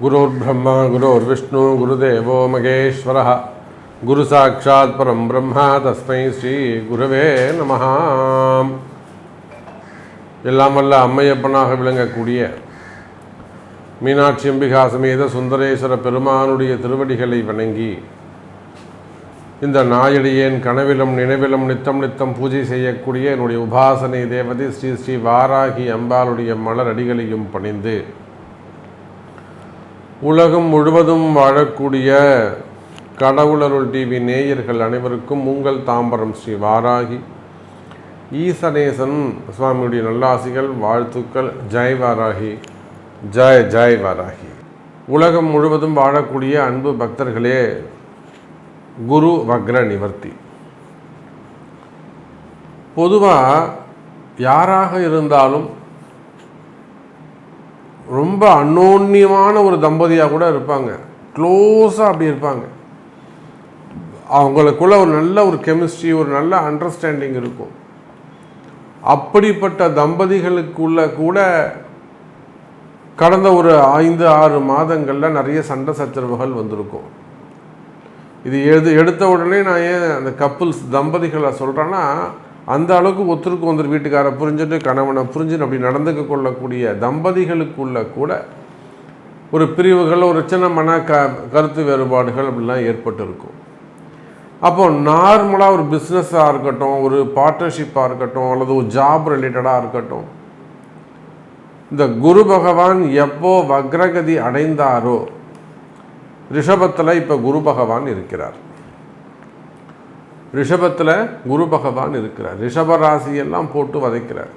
गुरुर्ब्रह्मा गुरुर्विष्णु गुरुदेवो महेश्वरः गुरु साक्षात् परं ब्रह्म तस्मै श्री गुरवे நமஹ. எல்லாம் வல்ல அம்மையப்பனாக விளங்கக்கூடிய மீனாட்சி அம்பிகா சமேத சுந்தரேஸ்வர பெருமானுடைய திருவடிகளை வணங்கி இந்த நாயடியேன் கனவிலும் நினைவிலும் நித்தம் நித்தம் பூஜை செய்யக்கூடிய என்னுடைய உபாசனை தேவதை ஸ்ரீ ஸ்ரீ வாராகி அம்பாளுடைய மலர் அடிகளையும் பணிந்து உலகம் முழுவதும் வாழக்கூடிய கடவுளருள் டிவி நேயர்கள் அனைவருக்கும் உங்கள் தாம்பரம் ஸ்ரீ வாராகி ஈசனேசன் சுவாமியுடைய நல்லாசிகள் வாழ்த்துக்கள். ஜெய் வாராகி, ஜெய் ஜெய் வாராகி. உலகம் முழுவதும் வாழக்கூடிய அன்பு பக்தர்களே, குரு வக்ர நிவர்த்தி. பொதுவாக யாராக இருந்தாலும் ரொம்ப அன்னோன்யமான ஒரு தம்பதியாக கூட இருப்பாங்க, க்ளோஸாக அப்படி இருப்பாங்க. அவங்களுக்குள்ள ஒரு நல்ல ஒரு கெமிஸ்ட்ரி, ஒரு நல்ல அண்டர்ஸ்டாண்டிங் இருக்கும். அப்படிப்பட்ட தம்பதிகளுக்குள்ள கூட கடந்த ஒரு 5-6 மாதங்களில் நிறைய சண்டை சச்சரவுகள் வந்திருக்கும். இது எடுத்த உடனே நான் ஏன் அந்த கப்புள்ஸ் தம்பதிகளை சொல்கிறேன்னா, அந்த அளவுக்கு ஒருத்தருக்கு ஒருத்தர் வீட்டுக்காரை புரிஞ்சுட்டு கணவனை புரிஞ்சுன்னு அப்படி நடந்துக்க கொள்ளக்கூடிய தம்பதிகளுக்குள்ள கூட ஒரு பிரிவுகள், ஒரு சின்ன கருத்து வேறுபாடுகள் அப்படிலாம் ஏற்பட்டு இருக்கும். அப்போது நார்மலாக ஒரு பிஸ்னஸாக இருக்கட்டும், ஒரு பார்ட்னர்ஷிப்பாக இருக்கட்டும், அல்லது ஒரு ஜாப் ரிலேட்டடாக இருக்கட்டும், இந்த குரு பகவான் எப்போ வக்ரகதி அடைந்தாரோ, ரிஷபத்தில் இப்போ குரு பகவான் இருக்கிறார். ரிஷபத்தில் குரு பகவான் இருக்கிறார். ரிஷப ராசியெல்லாம் போட்டு வதைக்கிறார்.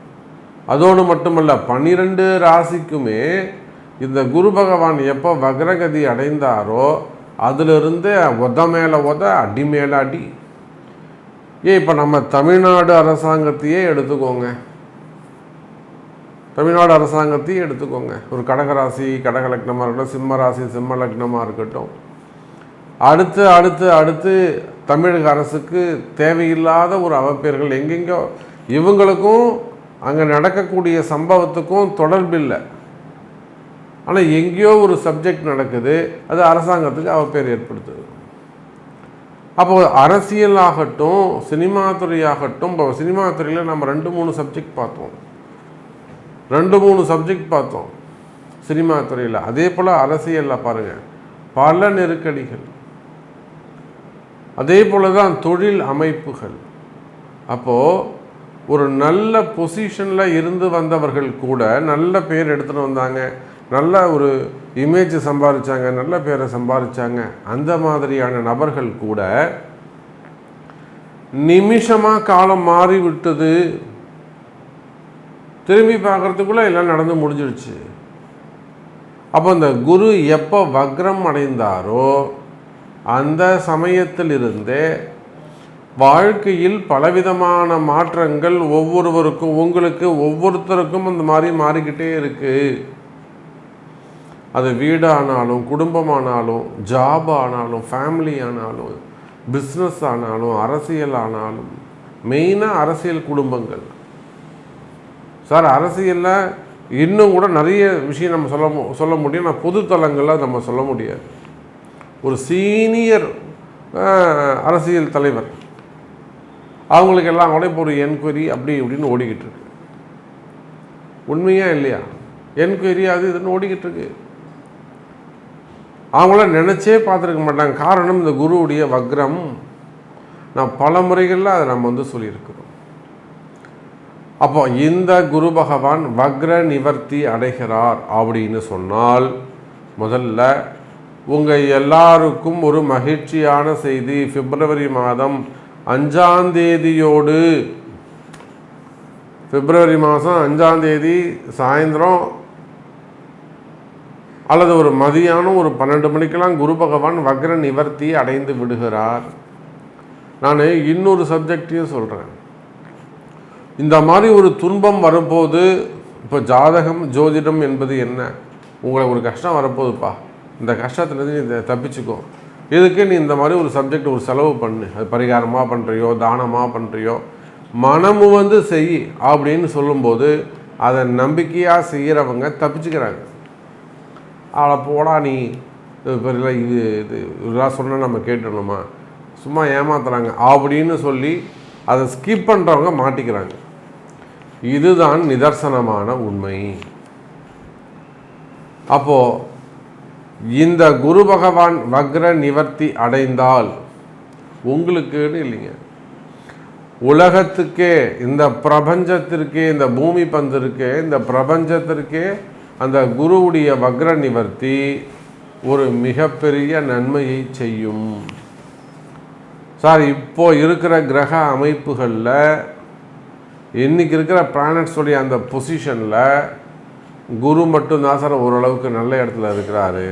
அதோடு மட்டுமல்ல, 12 ராசிக்குமே இந்த குரு பகவான் எப்போ வக்ரகதி அடைந்தாரோ அதிலிருந்து மேலே அடி மேலே அடி. இப்போ நம்ம தமிழ்நாடு அரசாங்கத்தையே எடுத்துக்கோங்க, தமிழ்நாடு அரசாங்கத்தையே எடுத்துக்கோங்க. ஒரு கடகராசி கடக லக்னமாக இருக்கட்டும், சிம்ம ராசி சிம்ம லக்னமாக இருக்கட்டும், அடுத்து அடுத்து அடுத்து தமிழக அரசுக்கு தேவையில்லாத ஒரு அவப்பெயர்கள் எங்கெங்கோ. இவங்களுக்கும் அங்கே நடக்கக்கூடிய சம்பவத்துக்கும் தொடர்பில்லை, ஆனால் எங்கேயோ ஒரு சப்ஜெக்ட் நடக்குது, அது அரசாங்கத்துக்கு அவப்பெயர் ஏற்படுத்துது. அப்போது அரசியலாகட்டும், சினிமா துறையாகட்டும், இப்போ சினிமா துறையில் நம்ம 2-3 சப்ஜெக்ட் பார்த்தோம், 2-3 சப்ஜெக்ட் பார்த்தோம் சினிமா துறையில். அதே போல் அரசியலில் பாருங்கள், பல நெருக்கடிகள். அதே போல தான் தொழில் அமைப்புகள். அப்போது ஒரு நல்ல பொசிஷனில் இருந்து வந்தவர்கள் கூட நல்ல பேர் எடுத்துகிட்டு வந்தாங்க, நல்ல ஒரு இமேஜ் சம்பாதிச்சாங்க, நல்ல பேரை சம்பாதிச்சாங்க. அந்த மாதிரியான நபர்கள் கூட நிமிஷமாக காலம் மாறி விட்டது, திரும்பி பார்க்குறதுக்குள்ளே எல்லாம் நடந்து முடிஞ்சிடுச்சு. அப்போ இந்த குரு எப்போ வக்ரம் அடைந்தாரோ அந்த சமயத்திலிருந்தே வாழ்க்கையில் பலவிதமான மாற்றங்கள் ஒவ்வொருவருக்கும், உங்களுக்கு ஒவ்வொருத்தருக்கும் அந்த மாதிரி மாறிக்கிட்டே இருக்குது. அது வீடானாலும், குடும்பமானாலும், ஜாப் ஆனாலும், ஃபேமிலி ஆனாலும், பிஸ்னஸ் ஆனாலும், அரசியல் ஆனாலும், மெயினாக அரசியல் குடும்பங்கள். சார், அரசியலில் இன்னும் கூட நிறைய விஷயம் நம்ம சொல்ல முடியும், நான் பொதுத்தலங்களில் நம்ம சொல்ல முடியாது. ஒரு சீனியர் அரசியல் தலைவர், அவங்களுக்கு எல்லாம் கூட இப்போ ஒரு என்கொயரி அப்படி இப்படின்னு ஓடிக்கிட்டு இருக்கு. உண்மையா இல்லையா? என்கொயரி அது இதுன்னு ஓடிக்கிட்டு இருக்கு. அவங்கள நினச்சே பார்த்துருக்க மாட்டாங்க. காரணம் இந்த குருவுடைய வக்ரம். நான் பல முறைகளில் அதை நம்ம சொல்லியிருக்கிறோம். அப்போ இந்த குரு பகவான் வக்ர நிவர்த்தி அடைகிறார் அப்படின்னு சொன்னால், முதல்ல உங்கள் எல்லாருக்கும் ஒரு மகிழ்ச்சியான செய்தி. பிப்ரவரி மாதம் 5ஆம் தேதியோடு, பிப்ரவரி மாதம் 5ஆம் தேதி சாயந்தரம் அல்லது ஒரு மதியானம் ஒரு 12 மணிக்கெல்லாம் குரு பகவான் வக்ர நிவர்த்தி அடைந்து விடுகிறார். நான் இன்னொரு சப்ஜெக்டையும் சொல்கிறேன். இந்த மாதிரி ஒரு துன்பம் வரும்போது, இப்போ ஜாதகம் ஜோதிடம் என்பது என்ன? உங்களை ஒரு கஷ்டம் வரப்போகுதுப்பா, இந்த கஷ்டத்துலேருந்து நீ தப்பிச்சுக்கோ, இதுக்கு நீ இந்த மாதிரி ஒரு சப்ஜெக்ட் ஒரு செலவு பண்ணு, அது பரிகாரமாக பண்ணுறியோ தானமாக பண்ணுறியோ மனமு செய் அப்படின்னு சொல்லும்போது அதை நம்பிக்கையாக செய்கிறவங்க தப்பிச்சுக்கிறாங்க. அவளை போடா நீ இது இதெல்லாம் சொன்னால் நம்ம கேட்டுடணுமா, சும்மா ஏமாத்துறாங்க அப்படின்னு சொல்லி அதை ஸ்கிப் பண்ணுறவங்க மாட்டிக்கிறாங்க. இதுதான் நிதர்சனமான உண்மை. அப்போது இந்த குரு பகவான் வக்ர நிவர்த்தி அடைந்தால் உங்களுக்குன்னு இல்லைங்க, உலகத்துக்கே, இந்த பிரபஞ்சத்திற்கே, இந்த பூமி பந்திற்கே, இந்த பிரபஞ்சத்திற்கே அந்த குருவுடைய வக்ர நிவர்த்தி ஒரு மிகப்பெரிய நன்மையை செய்யும். சார் இப்போ இருக்கிற கிரக அமைப்புகளில் இன்றைக்கி இருக்கிற பிளானட்ஸுடைய அந்த பொசிஷனில் குரு மட்டும்தான் சார் ஓரளவுக்கு நல்ல இடத்துல இருக்கிறாரு.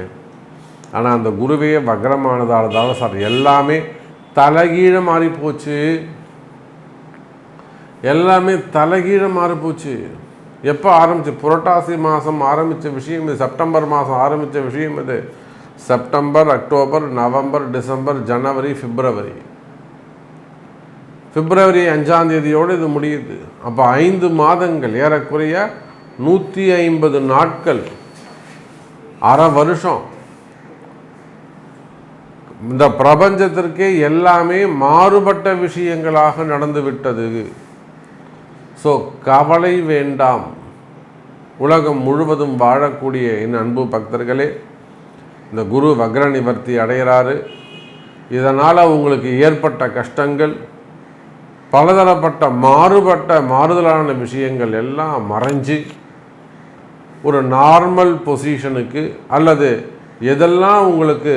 ஆனால் அந்த குருவே வக்ரமானதால் தான் சார் எல்லாமே தலைகீழ மாறி போச்சு. எல்லாமே தலைகீழ மாறி போச்சு. எப்போ ஆரம்பிச்சு? புரட்டாசி மாதம் ஆரம்பித்த விஷயம் இது. செப்டம்பர் மாதம் ஆரம்பித்த விஷயம் இது. செப்டம்பர், அக்டோபர், நவம்பர், டிசம்பர், ஜனவரி, பிப்ரவரி 5ஆம் தேதியோடு இது முடியுது. அப்போ 5 மாதங்கள், ஏறக்குறைய 150 நாட்கள், அரை வருஷம் இந்த பிரபஞ்சத்திற்கே எல்லாமே மாறுபட்ட விஷயங்களாக நடந்து விட்டது. ஸோ கவலை வேண்டாம். உலகம் முழுவதும் வாழக்கூடிய என் அன்பு பக்தர்களே, இந்த குரு வக்ர நிவர்த்தி அடைகிறாரு. இதனால் உங்களுக்கு ஏற்பட்ட கஷ்டங்கள், பலதரப்பட்ட மாறுதலான விஷயங்கள் எல்லாம் மறைஞ்சு ஒரு நார்மல் பொசிஷனுக்கு, அல்லது எதெல்லாம் உங்களுக்கு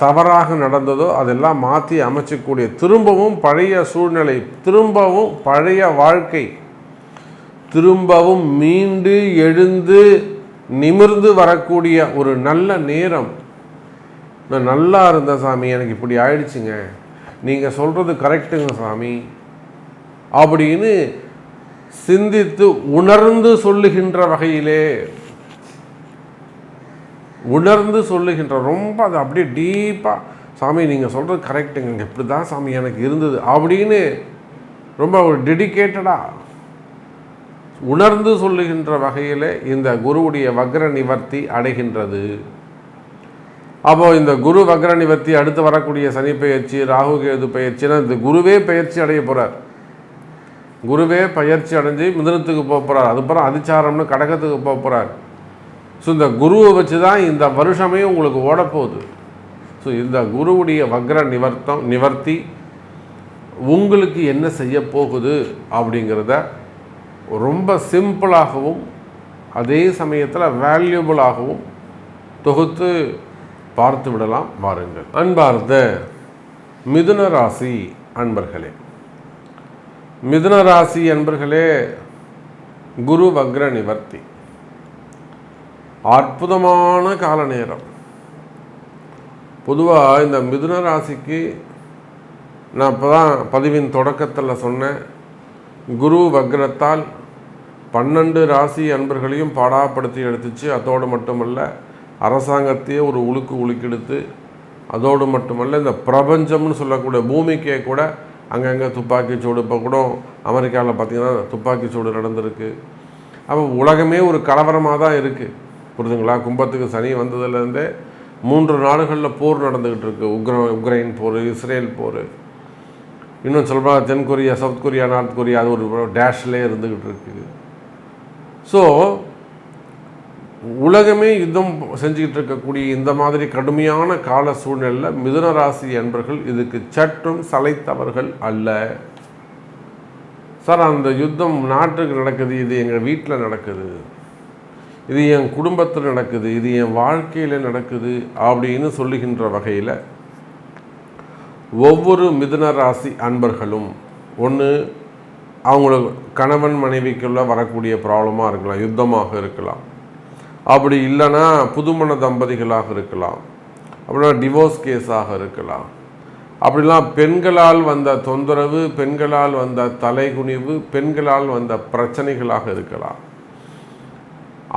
தவறாக நடந்ததோ அதெல்லாம் மாற்றி அமைச்சக்கூடிய, திரும்பவும் பழைய சூழ்நிலை, திரும்பவும் பழைய வாழ்க்கை, திரும்பவும் மீண்டு எழுந்து நிமிர்ந்து வரக்கூடிய ஒரு நல்ல நேரம். நான் நல்லா இருந்தேன் சாமி, எனக்கு இப்படி ஆயிடுச்சுங்க, நீங்கள் சொல்கிறது கரெக்டுங்க சாமி அப்படின்னு சிந்தித்து உணர்ந்து சொல்லுகின்ற வகையிலே, உணர்ந்து சொல்லுகின்ற, ரொம்ப அது அப்படியே டீப்பாக, சாமி நீங்கள் சொல்கிறது கரெக்டுங்க, இப்படி தான் சாமி எனக்கு இருந்தது அப்படின்னு ரொம்ப ஒரு டெடிக்கேட்டடாக உணர்ந்து சொல்லுகின்ற வகையில் இந்த குருவுடைய வக்ர நிவர்த்தி அடைகின்றது. அப்போது இந்த குரு வக்ர நிவர்த்தி அடுத்து வரக்கூடிய சனி பயிற்சி, ராகு கேது பயிற்சினா இந்த குருவே பயிற்சி அடைய போகிறார். குருவே பயிற்சி அடைஞ்சு மிதுனத்துக்கு போக போகிறார். அதுக்கப்புறம் அதிச்சாரம்னு கடகத்துக்கு போக போகிறார். ஸோ இந்த குருவை வச்சு தான் இந்த வருஷமே உங்களுக்கு ஓடப்போகுது. ஸோ இந்த குருவுடைய வக்ர நிவர்த்தி உங்களுக்கு என்ன செய்ய போகுது அப்படிங்கிறத ரொம்ப சிம்பிளாகவும் அதே சமயத்தில் வேல்யூபிளாகவும் தொகுத்து பார்த்து விடலாம். வாருங்கள். அன்பார்ந்த மிதுன ராசி அன்பர்களே, மிதுன ராசி அன்பர்களே, குரு வக்ர நிவர்த்தி அற்புதமான கால நேரம். பொதுவாக இந்த மிதுன ராசிக்கு நான் இப்போ தான் பதிவின் தொடக்கத்தில் சொன்னேன், குரு வக்ரத்தால் 12 ராசி அன்பர்களையும் பாடாப்படுத்தி எடுத்துச்சு. அதோடு மட்டுமல்ல, அரசாங்கத்தையே ஒரு உலுக்கெடுத்து, அதோடு மட்டுமல்ல இந்த பிரபஞ்சம்னு சொல்லக்கூடிய பூமிக்கே கூட அங்கங்கே துப்பாக்கி சூடு, இப்போ கூட அமெரிக்காவில் பார்த்திங்கன்னா துப்பாக்கி சூடு நடந்திருக்கு. அப்போ உலகமே ஒரு கலவரமாக தான் இருக்குது, புரிதுங்களா? கும்பத்துக்கு சனி வந்ததுலேருந்தே 3 நாடுகளில் போர் நடந்துக்கிட்டு இருக்குது. உக்ரைன் போர், இஸ்ரேல் போர், இன்னும் சொல்லப்போனால் தென்கொரியா, சவுத் கொரியா, நார்த் கொரியா, அது ஒரு டேஷ்லேயே இருந்துக்கிட்டு இருக்குது. ஸோ உலகமே யுத்தம் செஞ்சுக்கிட்டு இருக்கக்கூடிய இந்த மாதிரி கடுமையான கால சூழ்நிலையில் மிதுன ராசி அன்பர்கள் இதுக்கு சற்றும் சளைத்தவர்கள் அல்ல. சார், அந்த யுத்தம் நாட்டுக்கு நடக்குது, இது எங்கள் வீட்டில் நடக்குது, இது என் குடும்பத்தில் நடக்குது, இது என் வாழ்க்கையில் நடக்குது அப்படின்னு சொல்லுகின்ற வகையில் ஒவ்வொரு மிதுன ராசி அன்பர்களும் ஒன்று அவங்களுக்கு கணவன் மனைவிக்குள்ள வரக்கூடிய ப்ராப்ளமாக இருக்கலாம், யுத்தமாக இருக்கலாம், அப்படி இல்லைன்னா புதுமண தம்பதிகளாக இருக்கலாம், அப்படின்னா டிவோர்ஸ் கேஸாக இருக்கலாம், அப்படிலாம் பெண்களால் வந்த தொந்தரவு, பெண்களால் வந்த தலைகுனிவு, பெண்களால் வந்த பிரச்சனைகளாக இருக்கலாம்.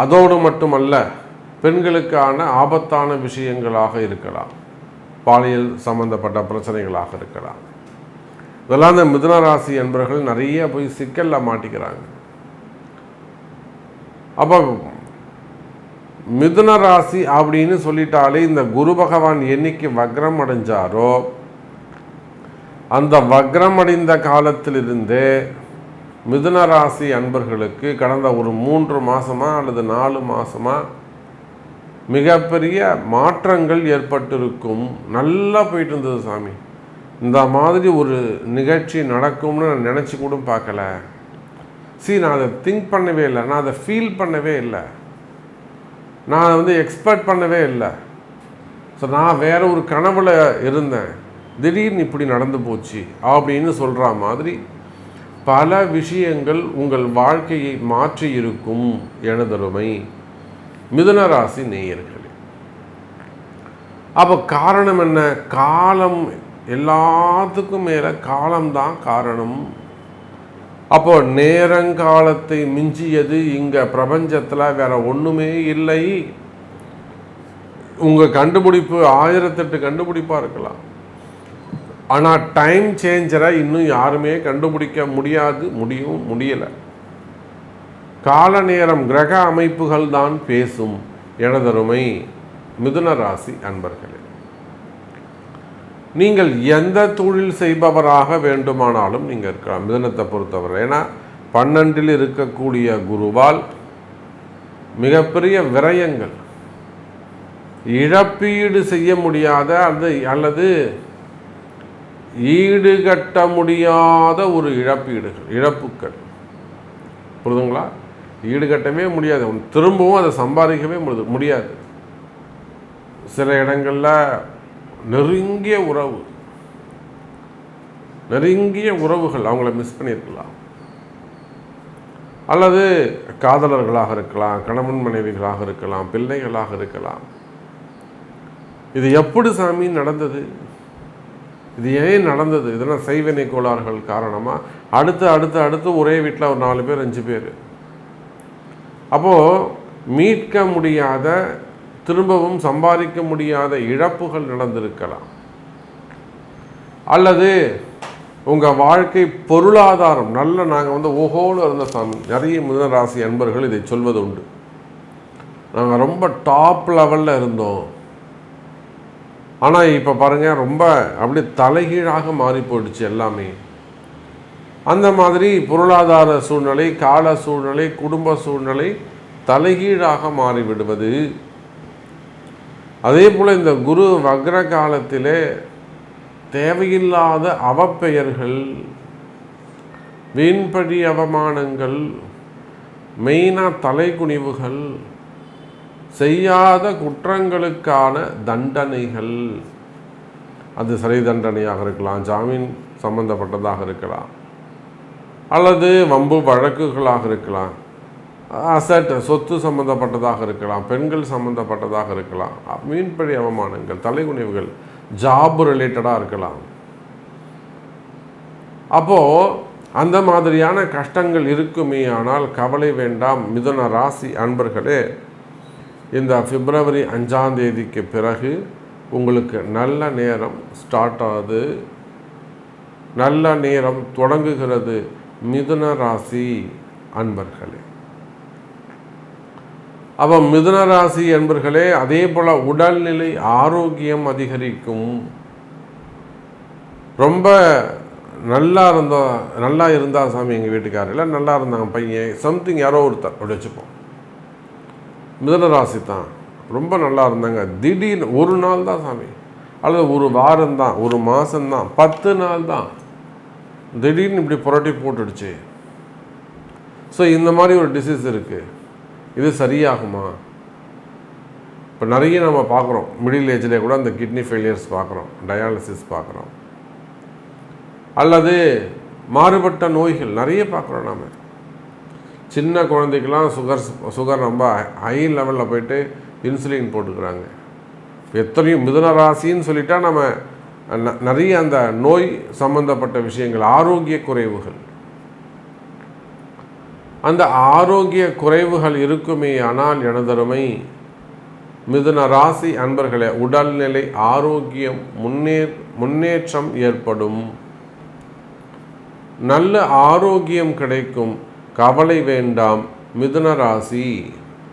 அதோடு மட்டுமல்ல, பெண்களுக்கான ஆபத்தான விஷயங்களாக இருக்கலாம், பாலியல் சம்பந்தப்பட்ட பிரச்சனைகளாக இருக்கலாம். இதெல்லாம் இந்த மிதுன ராசி என்பவர்கள் நிறைய போய் சிக்கலில் மாட்டிக்கிறாங்க. அப்போ மிதுன ராசி அப்படின்னு சொல்லிட்டாலே இந்த குரு பகவான் என்னைக்கு வக்ரம் அடைஞ்சாரோ அந்த வக்ரம் அடைந்த காலத்திலிருந்தே மிதுன ராசி அன்பர்களுக்கு கடந்த ஒரு 3 மாதமா அல்லது 4 மாதமா மிகப்பெரிய மாற்றங்கள் ஏற்பட்டிருக்கும். நல்லா போயிட்டு இருந்தது சாமி, இந்த மாதிரி ஒரு நிகழ்ச்சி நடக்கும்னு நான் நினச்சி கூட பார்க்கல. நான் அதை திங்க் பண்ணவே இல்லை, நான் அதை ஃபீல் பண்ணவே இல்லை, நான் எக்ஸ்பெக்ட் பண்ணவே இல்லை. நான் வேற ஒரு கனவுல இருந்தேன், திடீர்னு இப்படி நடந்து போச்சு அப்படின்னு சொல்கிற மாதிரி பல விஷயங்கள் உங்கள் வாழ்க்கையை மாற்றி இருக்கும் எனதருமை மிதுன ராசி நேயர்களே. அப்போ காரணம் என்ன? காலம், எல்லாத்துக்கும் மேலே காலம்தான் காரணம். அப்போ நேரங்காலத்தை மிஞ்சியது இங்கே பிரபஞ்சத்தில் வேற ஒன்றுமே இல்லை. உங்கள் கண்டுபிடிப்பு 1008 கண்டுபிடிப்பாக இருக்கலாம், ஆனால் டைம் சேஞ்சரை இன்னும் யாருமே கண்டுபிடிக்க முடியலை. கால நேரம் கிரக அமைப்புகள் தான் பேசும் எனதருமை மிதுன ராசி அன்பர்களே. நீங்கள் எந்த தொழில் செய்பவராக வேண்டுமானாலும் நீங்கள் இருக்கலாம் மிதுனத்தை பொறுத்தவரை. ஏன்னா 12 இருக்கக்கூடிய குருவால் மிகப்பெரிய விரயங்கள், இழப்பீடு செய்ய முடியாத அல்லது ஈடுகட்ட முடியாத ஒரு இழப்புக்கள், புரிதுங்களா? ஈடுகட்டவே முடியாது, திரும்பவும் அதை சம்பாதிக்கவே முடியாது. சில இடங்களில் நெருங்கிய உறவுகள் அவங்கள மிஸ் பண்ணியிருக்கலாம், அல்லது காதலர்களாக இருக்கலாம், கணவன் மனைவிகளாக இருக்கலாம், பிள்ளைகளாக இருக்கலாம். இது எப்படி சாமி நடந்தது? இது ஏன் நடந்தது? இதெல்லாம் செய்வினை கோளாறுகள் காரணமாக அடுத்து ஒரே வீட்டில் ஒரு 4 பேர் 5 பேர். அப்போது மீட்க முடியாத, திரும்பவும் சம்பாதிக்க முடியாத இழப்புகள் நடந்திருக்கலாம். அல்லது உங்கள் வாழ்க்கை பொருளாதாரம் நாங்கள் ஓஹோடு இருந்த சாமி. நிறைய மிதுன ராசி அன்பர்கள் இதை சொல்வது உண்டு. நாங்கள் ரொம்ப டாப் லெவலில் இருந்தோம், ஆனால் இப்போ பாருங்கள் ரொம்ப அப்படியே தலைகீழாக மாறி போயிடுச்சு எல்லாமே. அந்த மாதிரி பொருளாதார சூழ்நிலை, கால சூழ்நிலை, குடும்ப சூழ்நிலை தலைகீழாக மாறிவிடுவது. அதே போல் இந்த குரு வக்ர காலத்திலே தேவையில்லாத அவப்பெயர்கள், வீண்படி அவமானங்கள், மெயினாக தலைக்குனிவுகள், செய்யாத குற்றங்களுக்கான தண்டனைகள், அது சிறை தண்டனையாக இருக்கலாம், ஜாமீன் சம்பந்தப்பட்டதாக இருக்கலாம், அல்லது வம்பு வழக்குகளாக இருக்கலாம், அசட் சொத்து சம்பந்தப்பட்டதாக இருக்கலாம், பெண்கள் சம்பந்தப்பட்டதாக இருக்கலாம், மீன்படி அவமானங்கள், தலைகுனிவுகள், ஜாப் ரிலேட்டடாக இருக்கலாம். அப்போது அந்த மாதிரியான கஷ்டங்கள் இருக்குமே. ஆனால் கவலை வேண்டாம் மிதுன ராசி அன்பர்களே. இந்த பிப்ரவரி 5ஆம் தேதிக்கு பிறகு உங்களுக்கு நல்ல நேரம் ஸ்டார்ட் ஆகுது, நல்ல நேரம் தொடங்குகிறது மிதுன ராசி அன்பர்களே. அப்போ மிதுன ராசி அன்பர்களே, அதே போல் உடல்நிலை ஆரோக்கியம் அதிகரிக்கும். ரொம்ப நல்லா இருந்தா சாமி எங்கள் வீட்டுக்காரர் இல்லை, நல்லா இருந்தாங்க பையன், சம்திங் யாரோ ஒருத்தர் அப்படி வச்சுப்போம், மிதுன ராசி தான், ரொம்ப நல்லா இருந்தாங்க. திடீர்னு ஒரு நாள் தான் சாமி, அல்லது ஒரு வாரம்தான், ஒரு மாதம்தான், 10 நாள் தான், திடீர்னு இப்படி புரட்டி போட்டுடுச்சு. ஸோ இந்த மாதிரி ஒரு டிசீஸ் இருக்குது. இது சரியாகுமா? இப்போ நிறைய நம்ம பார்க்குறோம், மிடில் ஏஜ்லேயே கூட அந்த கிட்னி ஃபெயிலியர்ஸ் பார்க்குறோம், டயாலிசிஸ் பார்க்குறோம், அல்லது மாறுபட்ட நோய்கள் நிறைய பார்க்குறோம். நாம் சின்ன குழந்தைக்கெலாம் சுகர் ரொம்ப ஹை லெவலில் போயிட்டு இன்சுலின் போட்டுக்கிறாங்க. எத்தனையும் மிதுன ராசின்னு சொல்லிட்டா நம்ம நிறைய அந்த நோய் சம்பந்தப்பட்ட விஷயங்கள், ஆரோக்கிய குறைவுகள், அந்த ஆரோக்கிய குறைவுகள் இருக்குமே. ஆனால் எனதருமை மிதுன ராசி அன்பர்களே, உடல்நிலை ஆரோக்கியம் முன்னேற்றம் ஏற்படும், நல்ல ஆரோக்கியம் கிடைக்கும். கவலை வேண்டாம் மிதுன ராசி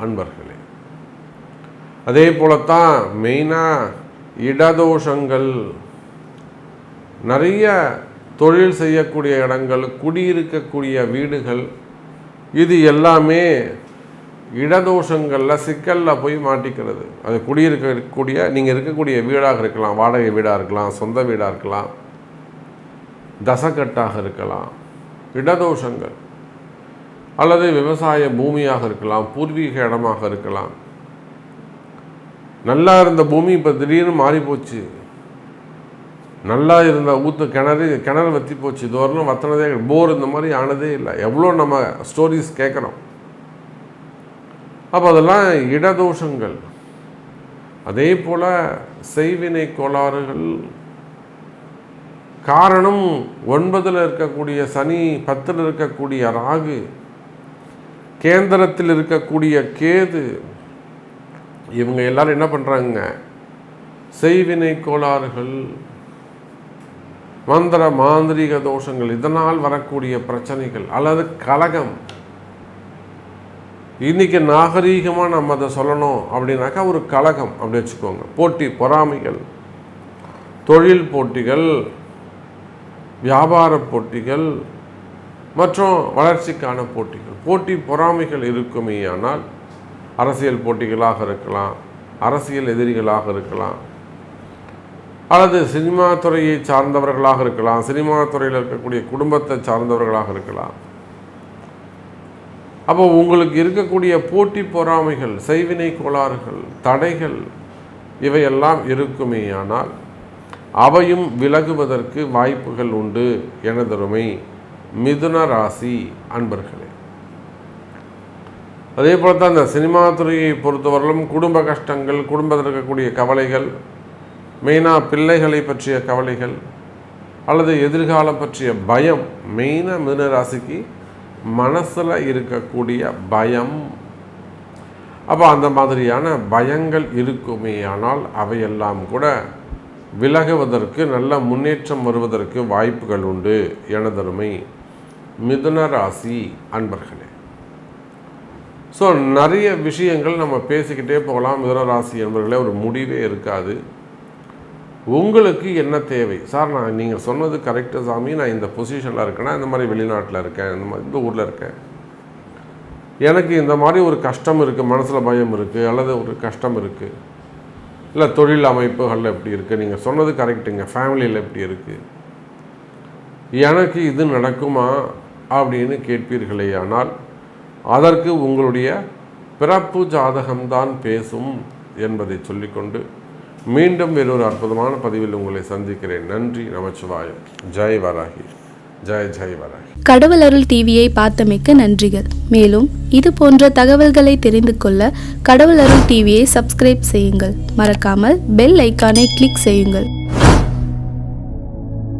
அன்பர்களே. அதே போலத்தான் மெயினாக இடதோஷங்கள், நிறைய தொழில் செய்யக்கூடிய இடங்கள், குடியிருக்கக்கூடிய வீடுகள், இது எல்லாமே இடதோஷங்களில் சிக்கலில் போய் மாட்டிக்கிறது. அது குடியிருக்கக்கூடிய நீங்கள் இருக்கக்கூடிய வீடாக இருக்கலாம், வாடகை வீடாக இருக்கலாம், சொந்த வீடாக இருக்கலாம், தசக்கட்டாக இருக்கலாம், இடதோஷங்கள், அல்லது விவசாய பூமியாக இருக்கலாம், பூர்வீக இடமாக இருக்கலாம். நல்லா இருந்த பூமி இப்போ திடீர்னு மாறி போச்சு. நல்லா இருந்த கிணறு வற்றி போச்சு, இது வரலும் வத்தினதே, போர் இந்த மாதிரி ஆனதே இல்லை. எவ்வளோ நம்ம ஸ்டோரிஸ் கேட்குறோம். அப்போ அதெல்லாம் இடதோஷங்கள். அதே போல் செய்வினை கோளாறுகள். காரணம் 9ல் இருக்கக்கூடிய சனி, 10ல் இருக்கக்கூடிய ராகு, கேந்திரத்தில் இருக்கக்கூடிய கேது. இவங்க எல்லாரும் என்ன பண்ணுறாங்க? செய்வினை கோளாறுகள், மந்திர மாந்திரிக தோஷங்கள், இதனால் வரக்கூடிய பிரச்சனைகள் அல்லது கலகம். இன்றைக்கி நாகரீகமாக நம்ம அதை சொல்லணும் அப்படின்னாக்கா ஒரு கலகம் அப்படி வச்சுக்கோங்க. போட்டி பொறாமைகள், தொழில் போட்டிகள், வியாபார போட்டிகள் மற்றும் வளர்ச்சிக்கான போட்டிகள், போட்டி பொறாமைகள் இருக்குமே. ஆனால் அரசியல் போட்டிகளாக இருக்கலாம், அரசியல் எதிரிகளாக இருக்கலாம், அல்லது சினிமா துறையை சார்ந்தவர்களாக இருக்கலாம், சினிமா துறையில் இருக்கக்கூடிய குடும்பத்தை சார்ந்தவர்களாக இருக்கலாம். அப்போ உங்களுக்கு இருக்கக்கூடிய போட்டி பொறாமைகள், செய்வினை கோளாறுகள், தடைகள் இவையெல்லாம் இருக்குமே. ஆனால் அவையும் விலகுவதற்கு வாய்ப்புகள் உண்டு எனதருமை மிதுன ராசி அன்பர்களே. அதே போல தான் இந்த சினிமா துறையை பொறுத்தவரையிலும் குடும்ப கஷ்டங்கள், குடும்பத்தில் இருக்கக்கூடிய கவலைகள், மெயினாக பிள்ளைகளை பற்றிய கவலைகள் அல்லது எதிர்காலம் பற்றிய பயம், மெயினாக மிதுன ராசிக்கு மனசில் இருக்கக்கூடிய பயம். அப்போ அந்த மாதிரியான பயங்கள் இருக்குமே. ஆனால் அவையெல்லாம் கூட விலகுவதற்கு, நல்ல முன்னேற்றம் வருவதற்கு வாய்ப்புகள் உண்டு எனதருமை மிதுன ராசி அன்பர்களே. ஸோ நிறைய விஷயங்கள் நம்ம பேசிக்கிட்டே போகலாம். மிதுன ராசி அன்பர்களே, ஒரு முடிவே இருக்காது. உங்களுக்கு என்ன தேவை? சார், நான் நீங்கள் சொன்னது கரெக்டு சாமி, நான் இந்த பொசிஷனில் இருக்கேன்னா, இந்த மாதிரி வெளிநாட்டில் இருக்கேன், இந்த மாதிரி இந்த ஊரில் இருக்கேன், எனக்கு இந்த மாதிரி ஒரு கஷ்டம் இருக்குது, மனசில் பயம் இருக்குது, அல்லது ஒரு கஷ்டம் இருக்குது, இல்லை தொழில் அமைப்புகளில் எப்படி இருக்குது, நீங்கள் சொன்னது கரெக்டுங்க, ஃபேமிலியில் எப்படி இருக்குது, எனக்கு இது நடக்குமா அப்படின்னு கேட்பீர்களே. ஆனால் அதற்கு உங்களுடைய பிறப்பு ஜாதகம்தான் பேசும் என்பதை சொல்லிக்கொண்டு மீண்டும் வேறொரு அற்புதமான பதிவில் உங்களை சந்திக்கிறேன். நன்றி, நமச்சிவாயம். ஜெய் வராகி, ஜெய் ஜெய் வராகி. கடவுள் அருள் டிவியை பார்த்தமைக்கு நன்றிகள். மேலும் இது போன்ற தகவல்களை தெரிந்து கொள்ள கடவுள் அருள் டிவியை சப்ஸ்கிரைப் செய்யுங்கள். மறக்காமல் பெல் ஐக்கானை கிளிக் செய்யுங்கள்.